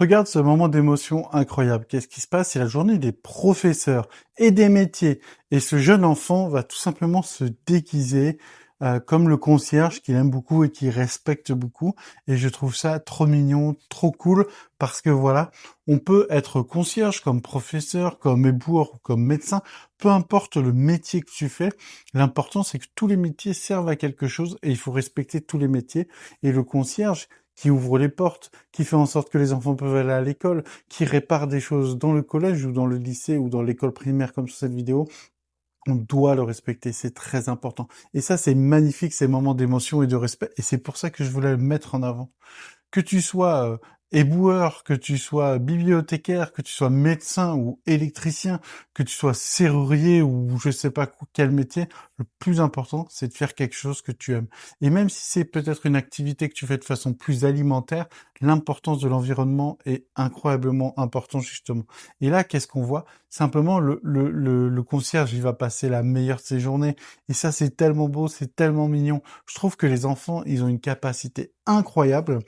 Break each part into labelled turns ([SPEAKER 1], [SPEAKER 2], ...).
[SPEAKER 1] Regarde ce moment d'émotion incroyable. Qu'est-ce qui se passe? C'est la journée des professeurs et des métiers. Et ce jeune enfant va tout simplement se déguiser comme le concierge qu'il aime beaucoup et qu'il respecte beaucoup. Et je trouve ça trop mignon, trop cool, parce que voilà, on peut être concierge comme professeur, comme éboueur ou comme médecin, peu importe le métier que tu fais. L'important, c'est que tous les métiers servent à quelque chose et il faut respecter tous les métiers. Et le concierge, qui ouvre les portes, qui fait en sorte que les enfants peuvent aller à l'école, qui répare des choses dans le collège ou dans le lycée ou dans l'école primaire comme sur cette vidéo, on doit le respecter, c'est très important. Et ça, c'est magnifique, ces moments d'émotion et de respect, et c'est pour ça que je voulais le mettre en avant. Que tu sois éboueur, que tu sois bibliothécaire, que tu sois médecin ou électricien, que tu sois serrurier ou je sais pas quel métier, le plus important, c'est de faire quelque chose que tu aimes. Et même si c'est peut-être une activité que tu fais de façon plus alimentaire, l'importance de l'environnement est incroyablement importante justement. Et là, qu'est-ce qu'on voit? Simplement, le concierge, il va passer la meilleure de ses journées. Et ça, c'est tellement beau, c'est tellement mignon. Je trouve que les enfants, ils ont une capacité incroyable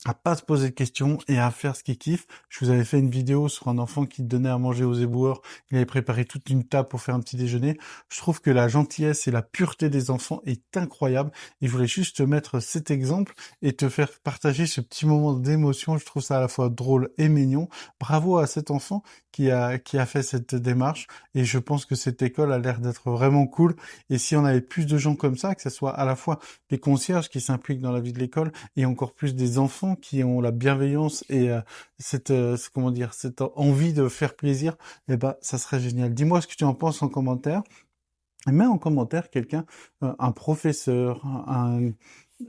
[SPEAKER 1] à pas se poser de questions et à faire ce qu'il kiffe. Je vous avais fait une vidéo sur un enfant qui donnait à manger aux éboueurs. Il avait préparé toute une table pour faire un petit déjeuner. Je trouve que la gentillesse et la pureté des enfants est incroyable. Et je voulais juste te mettre cet exemple et te faire partager ce petit moment d'émotion. Je trouve ça à la fois drôle et mignon. Bravo à cet enfant qui a fait cette démarche. Et je pense que cette école a l'air d'être vraiment cool. Et si on avait plus de gens comme ça, que ce soit à la fois des concierges qui s'impliquent dans la vie de l'école et encore plus des enfants qui ont la bienveillance et comment dire, cette envie de faire plaisir, eh ben, ça serait génial. Dis-moi ce que tu en penses en commentaire. Et mets en commentaire quelqu'un, un professeur,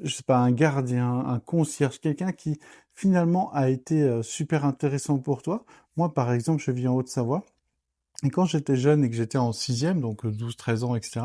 [SPEAKER 1] je sais pas, un gardien, un concierge, quelqu'un qui finalement a été super intéressant pour toi. Moi, par exemple, je vis en Haute-Savoie. Et quand j'étais jeune et que j'étais en sixième, donc 12, 13 ans, etc.,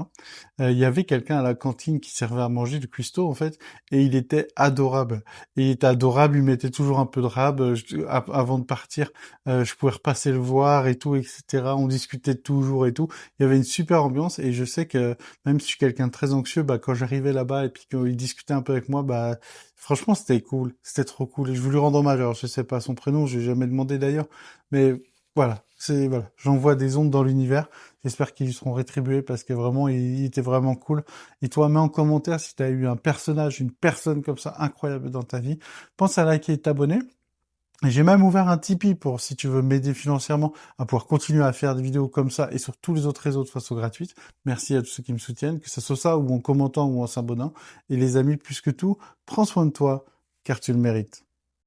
[SPEAKER 1] il y avait quelqu'un à la cantine qui servait à manger du cuistot, en fait, et il était adorable. Et il était adorable, il mettait toujours un peu de rab. Avant de partir, je pouvais repasser le voir et tout, etc. On discutait toujours et tout. Il y avait une super ambiance et je sais que même si je suis quelqu'un de très anxieux, bah, quand j'arrivais là-bas et puis qu'il discutait un peu avec moi, bah, franchement, c'était cool. C'était trop cool. Et je voulais rendre hommage. Alors, je sais pas son prénom, j'ai jamais demandé d'ailleurs, mais voilà, j'envoie des ondes dans l'univers. J'espère qu'ils seront rétribués parce que vraiment, il était vraiment cool. Et toi, mets en commentaire si tu as eu un personnage, une personne comme ça incroyable dans ta vie. Pense à liker et t'abonner. Et j'ai même ouvert un Tipeee pour, si tu veux m'aider financièrement à pouvoir continuer à faire des vidéos comme ça et sur tous les autres réseaux de façon gratuite. Merci à tous ceux qui me soutiennent, que ce soit ça ou en commentant ou en s'abonnant. Et les amis, plus que tout, prends soin de toi, car tu le mérites.